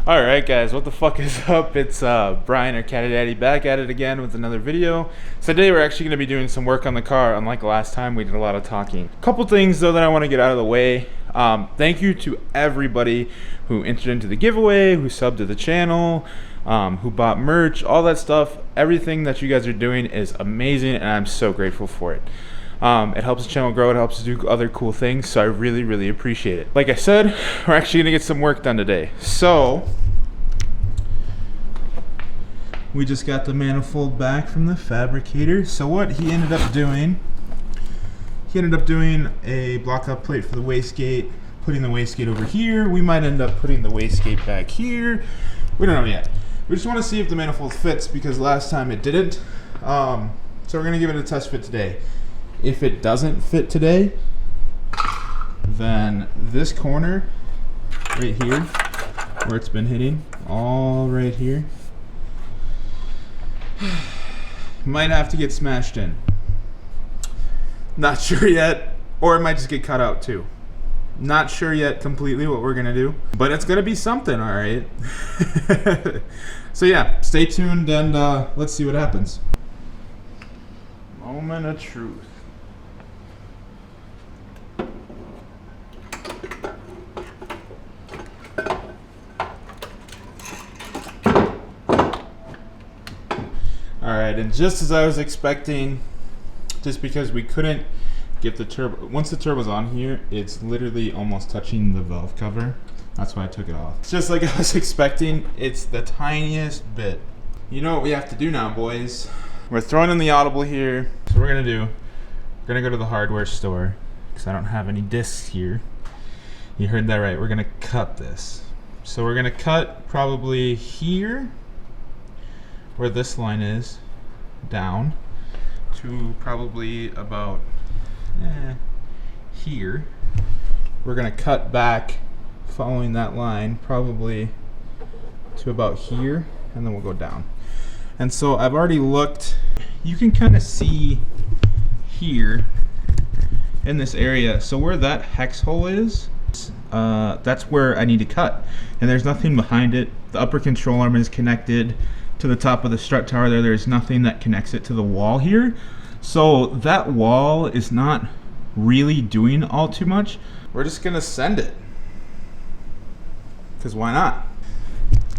Alright guys, what the fuck is up? It's Brian or Catty Daddy back at it again with another video. So today we're actually going to be doing some work on the car. Unlike last time, we did a lot of talking. Couple things though that I want to get out of the way. Thank you to everybody who entered into the giveaway, who subbed to the channel, who bought merch, all that stuff. Everything that you guys are doing is amazing and I'm so grateful for it. It helps the channel grow, it helps us do other cool things, so I really appreciate it. Like I said, we're actually gonna get some work done today. So we just got the manifold back from the fabricator. So what he ended up doing, a block up plate for the wastegate, putting the wastegate over here. We might end up putting the wastegate back here. We don't know yet. We just want to see if the manifold fits because last time it didn't. So we're gonna give it a test fit today. If it doesn't fit today, then this corner right here, where it's been hitting, all right here, might have to get smashed in. Not sure yet, or it might just get cut out too. Not sure yet completely what we're gonna do, but it's gonna be something, all right. So yeah, stay tuned and let's see what happens. Moment of truth. Alright, and just as I was expecting, just because we couldn't get the turbo, once the turbo's on here, it's literally almost touching the valve cover. That's why I took it off. It's just like I was expecting, it's the tiniest bit. You know what we have to do now, boys. We're throwing in the audible here. So we're gonna go to the hardware store, because I don't have any discs here. You heard that right, we're gonna cut this. So we're gonna cut probably here, where this line is, down to probably about here. We're gonna cut back following that line probably to about here, and then we'll go down. And so I've already looked, you can kind of see here in this area, so where that hex hole is, that's where I need to cut, and there's nothing behind it. The upper control arm is connected to the top of the strut tower there. There's nothing that connects it to the wall here, so that wall is not really doing all too much. We're just gonna send it, because why not?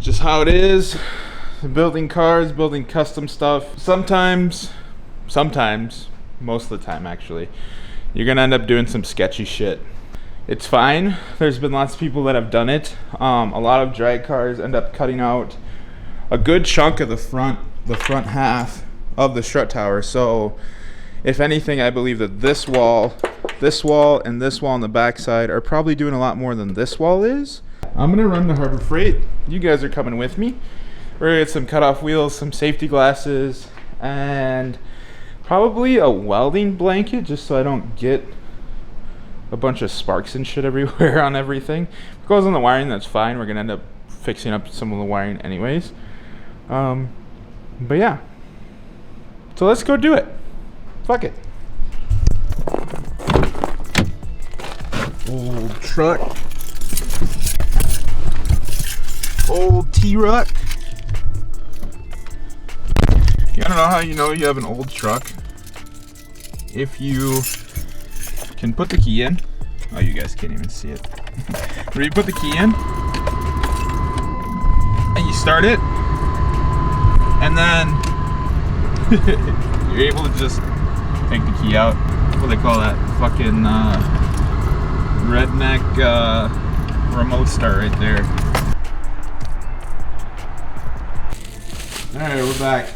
Just how it is. Building cars, building custom stuff. Sometimes, most of the time actually, you're gonna end up doing some sketchy shit. It's fine. There's been lots of people that have done it. A lot of drag cars end up cutting out a good chunk of the front half of the strut tower. So if anything, I believe that this wall, and this wall on the back side are probably doing a lot more than this wall is. I'm gonna run to Harbor Freight. You guys are coming with me. We're gonna get some cutoff wheels, some safety glasses, and probably a welding blanket just so I don't get a bunch of sparks and shit everywhere on everything. If it goes on the wiring, that's fine. We're gonna end up fixing up some of the wiring anyways. But yeah, so let's go do it. Fuck it. Old truck, old T-Ruck. You wanna know how you know you have an old truck? If you can put the key in. Oh, you guys can't even see it. Where you put the key in, and you start it, and then you're able to just take the key out. What do they call that? Fucking redneck remote start right there. Alright, we're back.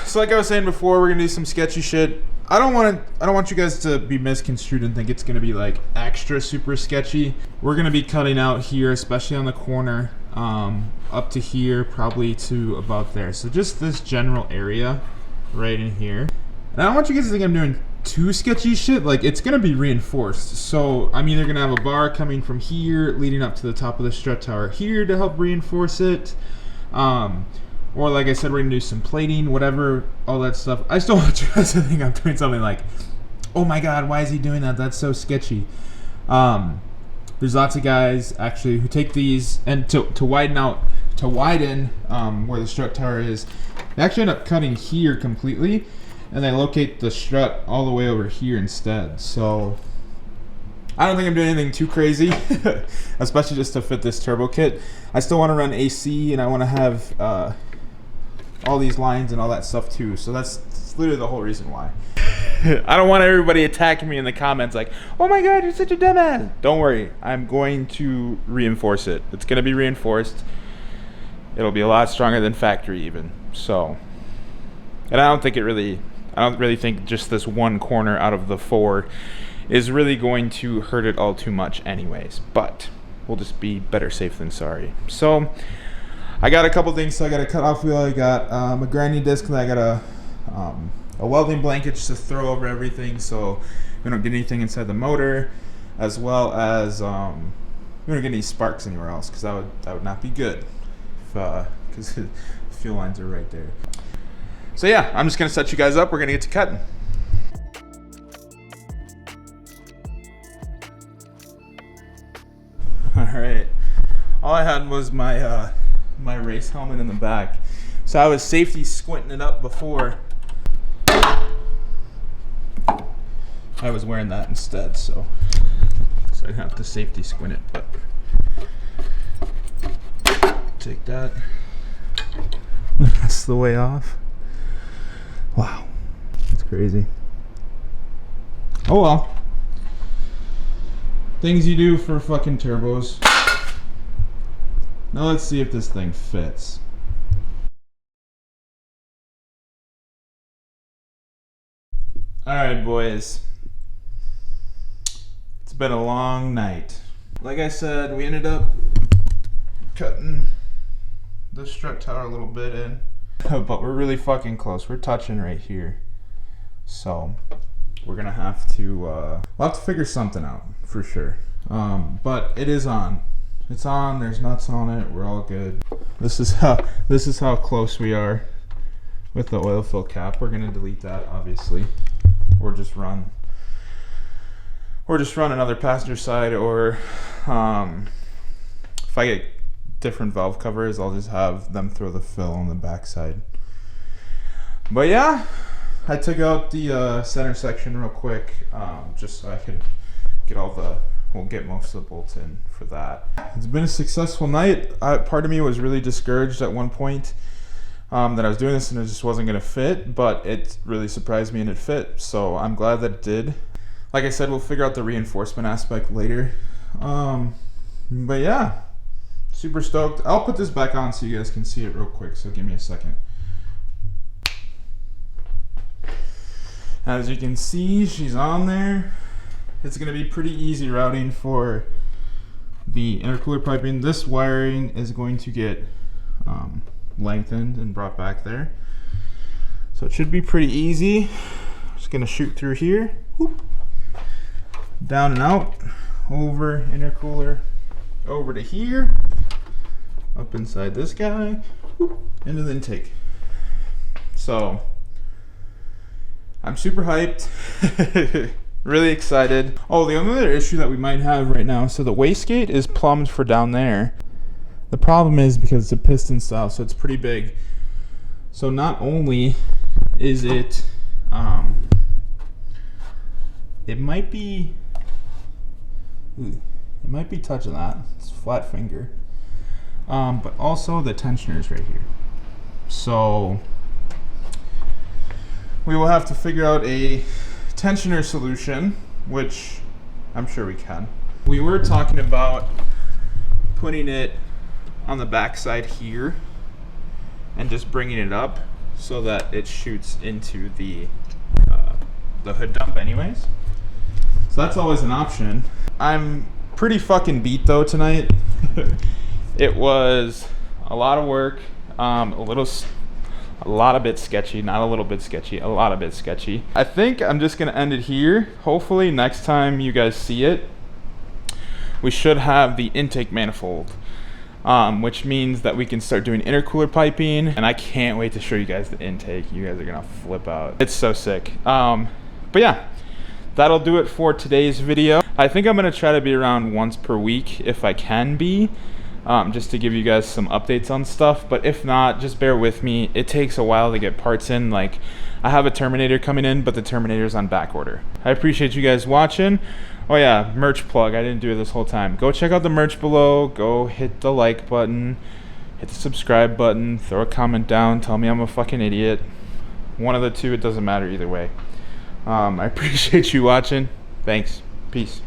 So like I was saying before, we're gonna do some sketchy shit. I don't want you guys to be misconstrued and think it's gonna be like extra super sketchy. We're gonna be cutting out here, especially on the corner, up to here, probably to about there. So just this general area right in here. And I don't want you guys to think I'm doing too sketchy shit. Like, it's gonna be reinforced. So I'm either gonna have a bar coming from here leading up to the top of the strut tower here to help reinforce it. Or like I said, we're gonna do some plating, whatever, all that stuff. I still want you guys to think I'm doing something like, oh my god, why is he doing that? That's so sketchy. There's lots of guys actually who take these and to widen where the strut tower is, they actually end up cutting here completely, and they locate the strut all the way over here instead. So I don't think I'm doing anything too crazy, especially just to fit this turbo kit. I still want to run AC, and I want to have all these lines and all that stuff too. So that's literally the whole reason why. I don't want everybody attacking me in the comments like, oh my god, you're such a dumbass. Don't worry, I'm going to reinforce it. It's going to be reinforced. It'll be a lot stronger than factory even. So, and I don't really think just this one corner out of the 4 is really going to hurt it all too much anyways. But we'll just be better safe than sorry. So I got a couple things. So I got a cutoff wheel, I got a grinding disc, and I got a welding blanket just to throw over everything so we don't get anything inside the motor, as well as we don't get any sparks anywhere else, because that would not be good, because the fuel lines are right there. So yeah, I'm just gonna set you guys up. We're gonna get to cutting. All right, all I had was my my race helmet in the back, so I was safety squinting it up before. I was wearing that instead, so I didn't have to safety squint it, but take that. That's the way off. Wow, that's crazy. Oh well. Things you do for fucking turbos. Now let's see if this thing fits. Alright boys. It's been a long night. Like I said, we ended up cutting the strut tower a little bit in. But we're really fucking close. We're touching right here. So we're gonna have to we'll have to figure something out for sure. But it is on. It's on, there's nuts on it, we're all good. This is how close we are with the oil fill cap. We're gonna delete that obviously. Or just run another passenger side, or if I get different valve covers, I'll just have them throw the fill on the back side. But yeah, I took out the center section real quick, just so I could get get most of the bolts in for that. It's been a successful night. Part of me was really discouraged at one point that I was doing this and it just wasn't gonna fit, but it really surprised me and it fit, so I'm glad that it did. Like I said, we'll figure out the reinforcement aspect later. But yeah, super stoked. I'll put this back on so you guys can see it real quick, so give me a second. As you can see, she's on there. It's going to be pretty easy routing for the intercooler piping. This wiring is going to get lengthened and brought back there. So it should be pretty easy. Just going to shoot through here. Whoop. Down and out. Over intercooler. Over to here. Up inside this guy. Whoop. Into the intake. So I'm super hyped. Really excited. Oh, the only other issue that we might have right now, so the wastegate is plumbed for down there. The problem is because it's a piston style, so it's pretty big. So not only is it, it might be touching that. It's a flat finger. But also the tensioner is right here. So we will have to figure out a tensioner solution, which I'm sure we can. We were talking about putting it on the back side here and just bringing it up so that it shoots into the hood dump anyways. So that's always an option. I'm pretty fucking beat though tonight. It was a lot of work, a lot of bit sketchy, not a little bit sketchy, a lot of bit sketchy. I think I'm just gonna end it here. Hopefully next time you guys see it, we should have the intake manifold, which means that we can start doing intercooler piping, and I can't wait to show you guys the intake. You guys are gonna flip out. It's so sick. But yeah, that'll do it for today's video. I think I'm gonna try to be around once per week if I can be, just to give you guys some updates on stuff. But if not, just bear with me. It takes a while to get parts in. Like, I have a Terminator coming in, but the Terminator's on back order. I appreciate you guys watching. Oh yeah, merch plug. I didn't do it this whole time. Go check out the merch below. Go hit the like button. Hit the subscribe button. Throw a comment down. Tell me I'm a fucking idiot. One of the two. It doesn't matter either way. I appreciate you watching. Thanks. Peace.